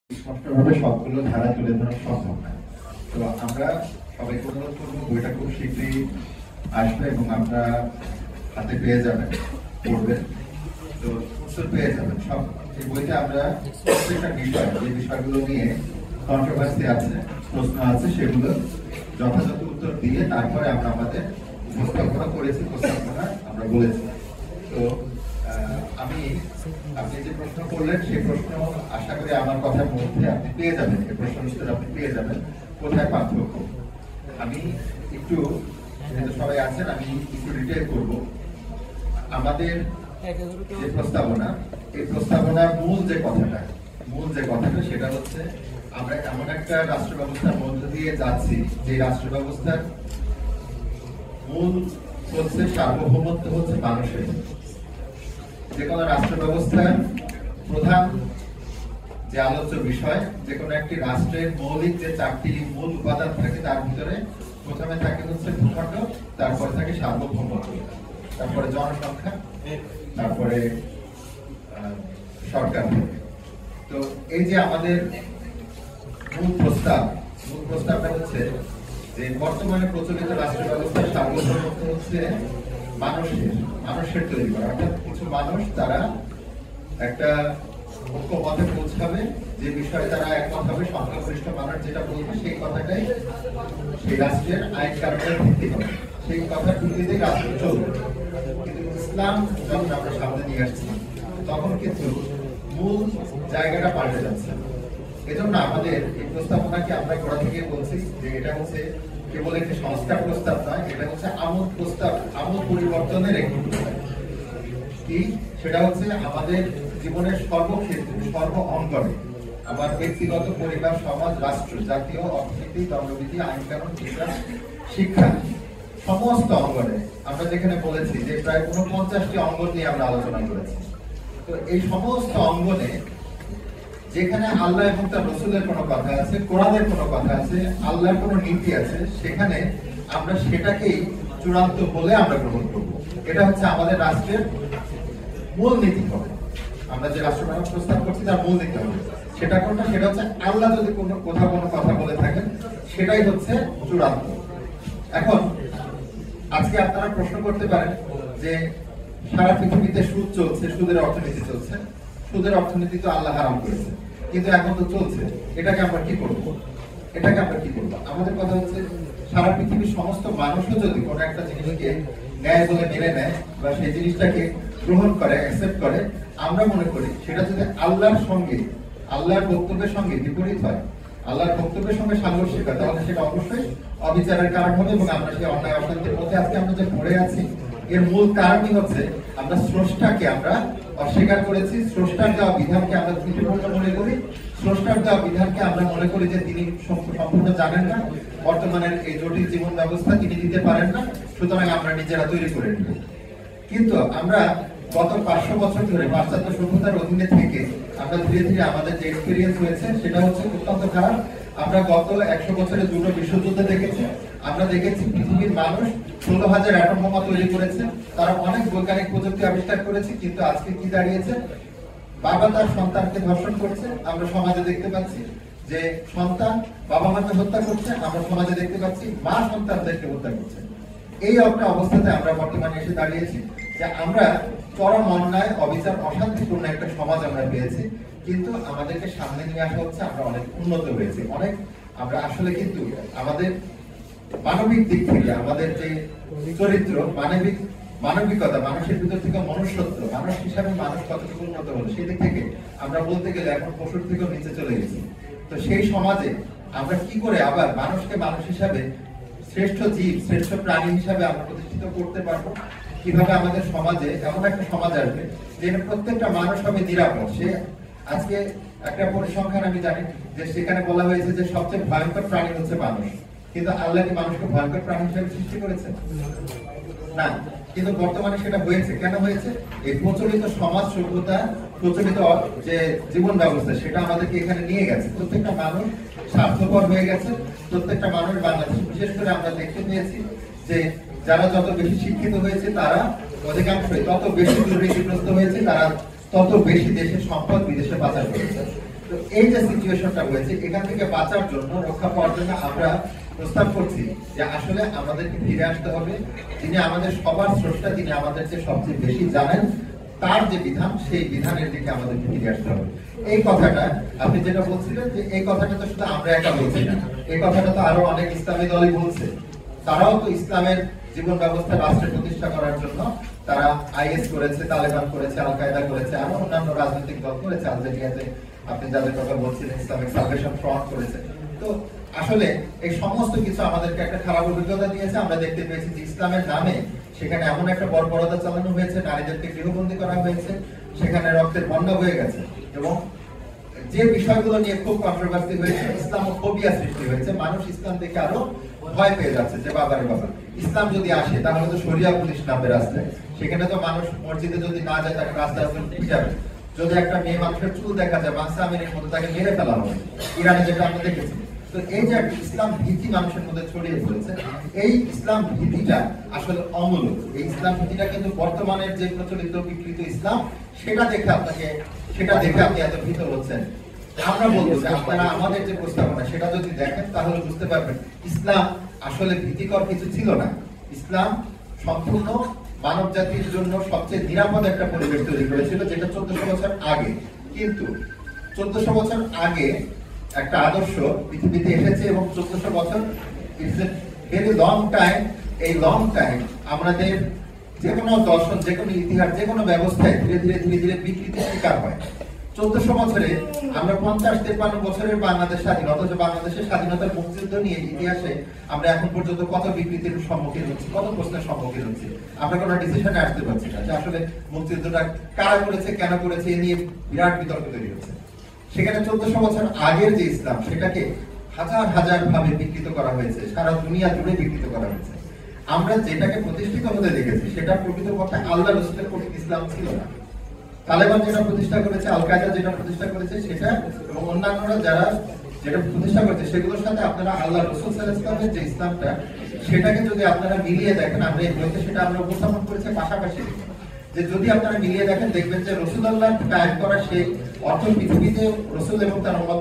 স্পষ্টভাবে সবগুলো ধারা তুলে ধরা সম্ভব না। তো আমরা সবাইকে অনুরোধ করবো বইটা খুব শীঘ্রই আসবে এবং আমরা হাতে পেয়ে যাবেন, পড়বেন, তো উত্তর পেয়ে যাবেন সব। এই বইতে আমরা প্রত্যেকটা বিষয়, যে বিষয়গুলো নিয়ে কন্ট্রোভার্সি আছে, প্রশ্ন আছে, সেগুলো যথাযথ উত্তর দিয়ে তারপরে আমরা আমাদের উপস্থাপনা করেছি, উপস্থাপনা আমরা বলেছি। তো আপনি যে প্রশ্ন করলেন সেই প্রশ্ন আশা করি আমার কথার মধ্যে আপনি পেয়ে যাবেন, এই প্রশ্ন উত্তর আপনি পেয়ে যাবেন কোথায় পার্থক্য। আমি একটু, যেহেতু সবাই আছেন, আমি একটু ডিটেইল করব। আমাদের যে প্রস্তাবনা, এই প্রস্তাবনার মূল যে কথাটা সেটা হচ্ছে আমরা এমন একটা রাষ্ট্র ব্যবস্থার মধ্য দিয়ে যাচ্ছি যে রাষ্ট্র ব্যবস্থার মূল হচ্ছে সার্বভৌমত্ব হচ্ছে মানুষের। যে কোনো রাষ্ট্র ব্যবস্থার প্রধান যে আলোচ্য বিষয়, যে কোনো একটি রাষ্ট্রের মৌলিক যে চারটি মূল উপাদান থাকে তার ভিতরে প্রথমে থাকে হচ্ছে ভূখণ্ড, তারপরে থাকে সার্বভৌমত্ব, তারপরে জনসংখ্যা, তারপরে সরকার। তো এই যে আমাদের মূল প্রস্তাবটা হচ্ছে যে বর্তমানে প্রচলিত রাষ্ট্র ব্যবস্থার সার্বভৌমত্ব হচ্ছে মানুষের তৈরি করা, অর্থাৎ কিছু মানুষ তারা একটা ঐক্যমতে পৌঁছাবে, যে বিষয়ে তারা একমত হবে, সংখ্যাগরিষ্ঠ মানুষ যেটা বলবে সেই কথাটাই সেই রাষ্ট্রের আইন কানুনের ভিত্তি হবে, সেই কথার ভিত্তিতেই রাষ্ট্র চলবে। কিন্তু ইসলাম যখন আমরা সামনে নিয়ে আসছি তখন কিন্তু মূল জায়গাটা পাল্টে যাচ্ছে। এজন্য আমাদের এই প্রস্তাবনাকে আমরা গোড়া থেকে বলছি যে এটা হচ্ছে কেবল একটি সংস্কার প্রস্তাব নয়, এটা হচ্ছে আমূল পরিবর্তনের একটি প্রস্তাব। কি সেটা হচ্ছে আমাদের জীবনের সর্বক্ষেত্রে, সর্ব অঙ্গনে, আমার ব্যক্তিগত, পরিবার, সমাজ, রাষ্ট্র, জাতীয় অর্থনীতি, দণ্ডবিধি, আইন কানুন, বিচার, শিক্ষা, সমস্ত অঙ্গনে আমরা যেখানে বলেছি যে প্রায় 49টি অঙ্গন নিয়ে আমরা আলোচনা করেছি। তো এই সমস্ত অঙ্গনে যেখানে আল্লাহ এবং তার রসুলের কোনো কথা আছে, কোরআনের কোনো কথা আছে, আল্লাহর কোনো নীতি আছে, সেখানে আমরা সেটাকেই চূড়ান্ত বলে আমরা গ্রহণ করব। এটা হচ্ছে আমাদের রাষ্ট্রের মূল নীতি হবে। আমরা যে রাষ্ট্র ব্যবস্থা প্রস্তাব করছি তার মূল নীতি হবে। সেটা কোনটা? সেটা হচ্ছে আল্লাহ যদি কোনো কথা বলে থাকেন সেটাই হচ্ছে চূড়ান্ত। এখন আজকে আপনারা প্রশ্ন করতে পারেন যে সারা পৃথিবীতে সুদ চলছে, সুদের অর্থনীতি চলছে, সুদের অর্থনীতি তো আল্লাহ হারাম করেছে, কিন্তু এখন তো চলছে, এটাকে আমরা কি করব? আমাদের কথা হচ্ছে সারা পৃথিবীর সমস্ত মানুষও যদি কোনো একটা জিনিসকে ন্যায় বলে মেনে নেয় বা সেই জিনিসটাকে গ্রহণ করে, অ্যাকসেপ্ট করে, আমরা মনে করি সেটা যদি আল্লাহর বক্তব্যের সঙ্গে বিপরীত হয়, আল্লাহর বক্তব্যের সঙ্গে সাংঘর্ষিক হয়, তাহলে সেটা অবশ্যই অবিচারের কারণ হবে এবং আমরা সেই অন্যায় অশান্তির মধ্যে আজকে আমরা যে পড়ে আছি এর মূল কারণই হচ্ছে আমরা স্রষ্টাকে আমরা অস্বীকার করেছি, স্রষ্টার দেওয়া বিধানকে আমরা ত্রুটিপূর্ণ মনে করি, স্রষ্টার দেওয়া বিধানকে আমরা মনে করি যে তিনি সম্পূর্ণ জানেন না, বর্তমানের এই জটিল জীবন ব্যবস্থা তিনি দিতে পারেন না, সুতরাং আমরা নিজেরা তৈরি করে নিব। কিন্তু আমরা গত 500 বছর ধরে পাশ্চাত্য সভ্যতার অধীনে থেকে আমরা ধীরে ধীরে আমাদের যে এক্সপেরিয়েন্স হয়েছে সেটা হচ্ছে অত্যন্ত খারাপ। আমরা গত 100 বছরে দুটো বিশ্বযুদ্ধ দেখেছি। আমরা দেখেছি পৃথিবীর মানুষ 16,000 অ্যাটম বোমা তৈরি করেছে, তারা অনেক বৈজ্ঞানিক প্রযুক্তি আবিষ্কার করেছে, কিন্তু আজকে কি দাঁড়িয়েছে? বাবা তার সন্তানকে ধর্ষণ করছে, আমরা সমাজে দেখতে পাচ্ছি যে সন্তান বাবা মাকে হত্যা করছে, আমরা সমাজে দেখতে পাচ্ছি মা সন্তানদেরকে হত্যা করছে। এই একটা অবস্থাতে আমরা বর্তমানে এসে দাঁড়িয়েছি যে আমরা চরম অন্যায়, অবিচার, অশান্তিপূর্ণ একটা সমাজ আমরা পেয়েছি, কিন্তু আমাদেরকে সামনে নিয়ে আসা হচ্ছে আমরা অনেক উন্নত হয়েছি, অনেক আমরা আসলে কিন্তু আমাদের মানবিক দিক থেকে আমাদের যে চরিত্র, মানবিকতা, মানুষের ভিতর থেকে মনুষ্যত্ব, মানুষ হিসাবে মানুষ কতটুকু উন্নত হলো সেই দিক থেকে আমরা বলতে গেলে এখন পশুর থেকেও নিচে চলে গেছি। তো সেই সমাজে আমরা কি করে আবার মানুষকে মানুষ হিসাবে, শ্রেষ্ঠ জীব, শ্রেষ্ঠ প্রাণী হিসাবে আমরা প্রতিষ্ঠিত করতে পারবো? কিভাবে আমাদের সমাজে এমন একটা সমাজ আসবে যেখানে প্রত্যেকটা মানুষ হবে নিরাপদ? সে আজকে একটা পরিসংখ্যান আমি জানি যে সেখানে বলা হয়েছে যে সবচেয়ে ভয়ঙ্কর প্রাণী হচ্ছে মানুষ, কিন্তু আল্লাহ কি মানুষকে ভয়ঙ্কর প্রাণী হিসেবে সৃষ্টি করেছেন? না। কিন্তু বর্তমানে সেটা হয়েছে। কেন হয়েছে? এই প্রচলিত সমাজ সভ্যতা, প্রচলিত যে জীবন ব্যবস্থা সেটা আমাদেরকে এখানে নিয়ে গেছে। প্রত্যেকটা মানুষ স্বার্থপর হয়ে গেছে। প্রত্যেকটা মানুষ, বাংলাদেশ বিশেষ করে আমরা দেখতে পেয়েছি যে যারা যত বেশি শিক্ষিত হয়েছে তারা অধিকাংশই তত বেশি দুর্নীতিগ্রস্ত হয়েছে, তারা তত বেশি দেশের সম্পদ বিদেশে পাচার করেছে। তো এই যে সিচুয়েশনটা হয়েছে, এখান থেকে বাঁচার জন্য, রক্ষা পাওয়ার জন্য আমরা প্রস্তাব করছি যে আসলে আমাদেরকে ফিরে আসতে হবে, যিনি আমাদের সবার স্রষ্টা, তিনি আমাদের চেয়ে সবচেয়ে বেশি জানেন, তার যে বিধান, সেই বিধানের দিকে আমাদেরকে ফিরে আসতে হবে। এই কথাটা আপনি যেটা বলছিলেন, যে এই কথাটা তো শুধু আমরা একা বলছি না, এই কথাটা তো আরো অনেক ইসলামী দলই বলছে। তারাও তো ইসলামের জীবন ব্যবস্থা রাষ্ট্রে প্রতিষ্ঠা করার জন্য তারা আইএস করেছে, তালেবান করেছে, আল কায়দা করেছে, আরো অন্যান্য রাজনৈতিক দল করেছে। আলজেরিয়াতে আপনি যাদের কথা বলছিলেন, ইসলামিক সালভেশন ফ্রন্ট করেছে। তো আসলে এই সমস্ত কিছু আমাদেরকে একটা খারাপ অভিজ্ঞতা দিয়েছে। আমরা দেখতে পেয়েছি যে ইসলামের নামে সেখানে এমন একটা বর্বরতা চালানো হয়েছে, নারীদেরকে গৃহবন্দী করা হয়েছে, সেখানে রক্তের বন্যা হয়ে গেছে, এবং যে বিষয়গুলো নিয়ে খুব কন্ট্রোভার্সি হয়েছে, ইসলামোফোবিয়া সৃষ্টি হয়েছে। মানুষ ইসলাম দেখে আরো ভয় পেয়ে যাচ্ছে যে বাবারে বাবা, ইসলাম যদি আসে তাহলে তো শরিয়া পুলিশ নামবে রাস্তায়, সেখানে তো মানুষ মসজিদে যদি না যায় তাকে রাস্তায় পিটাবে। যদি একটা মেয়ে মানুষের চুল দেখা যায়, বাংসা আমিরের মতো, তাকে মেরে ফেলা হবে, ইরানে যেটা আমরা দেখেছি। তো এই যে একটা ইসলাম ভীতি মানুষের মধ্যে ছড়িয়ে পড়েছে, এই ইসলাম ভীতিটা আসলে অমূলক। এই ইসলাম ভীতিটা কিন্তু বর্তমানের যে প্রচলিত বিকৃত ইসলাম, সেটা দেখে আপনি এত ভীত হচ্ছেন। আমরা বলবো যে আপনারা আমাদের যে প্রস্তাবনা, সেটা যদি দেখেন তাহলে বুঝতে পারবেন ইসলাম আসলে ভীতিকর কিছু ছিল না। ইসলাম সম্পূর্ণ মানব জাতির জন্য সবচেয়ে নিরাপদ একটা পরিবেশ তৈরি করেছিল, যেটা 1400 বছর আগে। কিন্তু 1400 বছর আগে একটা আদর্শ পৃথিবীতে এসেছে, এবং 1400 বছর it's a very long time. এই লং টাইম আমাদের যে কোনো দর্শন, যে কোনো ইতিহাস, যে কোনো ব্যবস্থায় ধীরে ধীরে বিকৃতির শিকার হয়। 1400 বছরে আমরা 50-53 বছরের বাংলাদেশ স্বাধীন, অথচ বাংলাদেশের স্বাধীনতার মুক্তিযুদ্ধ নিয়ে ইতিহাসে আমরা এখন পর্যন্ত কত বিকৃতির সম্মুখীন হচ্ছি, কত প্রশ্নের সম্মুখীন হচ্ছি। আমরা কোনো ডিসিশনে আসতে পারছি না যে আসলে মুক্তিযুদ্ধটা কারা করেছে, কেন করেছে, এ নিয়ে বিরাট বিতর্ক তৈরি হচ্ছে। সেখানে 1400 বছর আগের যে ইসলাম, সেটাকে হাজার ভাবে বিকৃত করা হয়েছে, সারা দুনিয়া জুড়ে বিকৃত করা হয়েছে। আমরা যেটাকে প্রতিষ্ঠিত হতে দেখেছি, সেটা প্রকৃতপক্ষে আল্লাহ রাসূলের কঠিন ইসলাম ছিল না। তালেবান যেটা প্রতিষ্ঠা করেছে, আল কায়দা যেটা প্রতিষ্ঠা করেছে, সেটা এবং অন্যান্যরা যারা যেটা প্রতিষ্ঠা করেছে, সেগুলোর সাথে আপনারা আল্লাহ রাসূল সাল্লাল্লাহু আলাইহি ওয়াসাল্লামের যে ইসলামটা, সেটাকে যদি আপনারা মিলিয়ে দেখেন, আমরা এই বইতে সেটা আমরা উপস্থাপন করেছি পাশাপাশি, যে যদি আপনারা মিলিয়ে দেখেন, দেখবেন যে রাসূলুল্লাহ কায়েম করা সেই অর্থ পৃথিবীতে রাসূল এবং তার উম্মত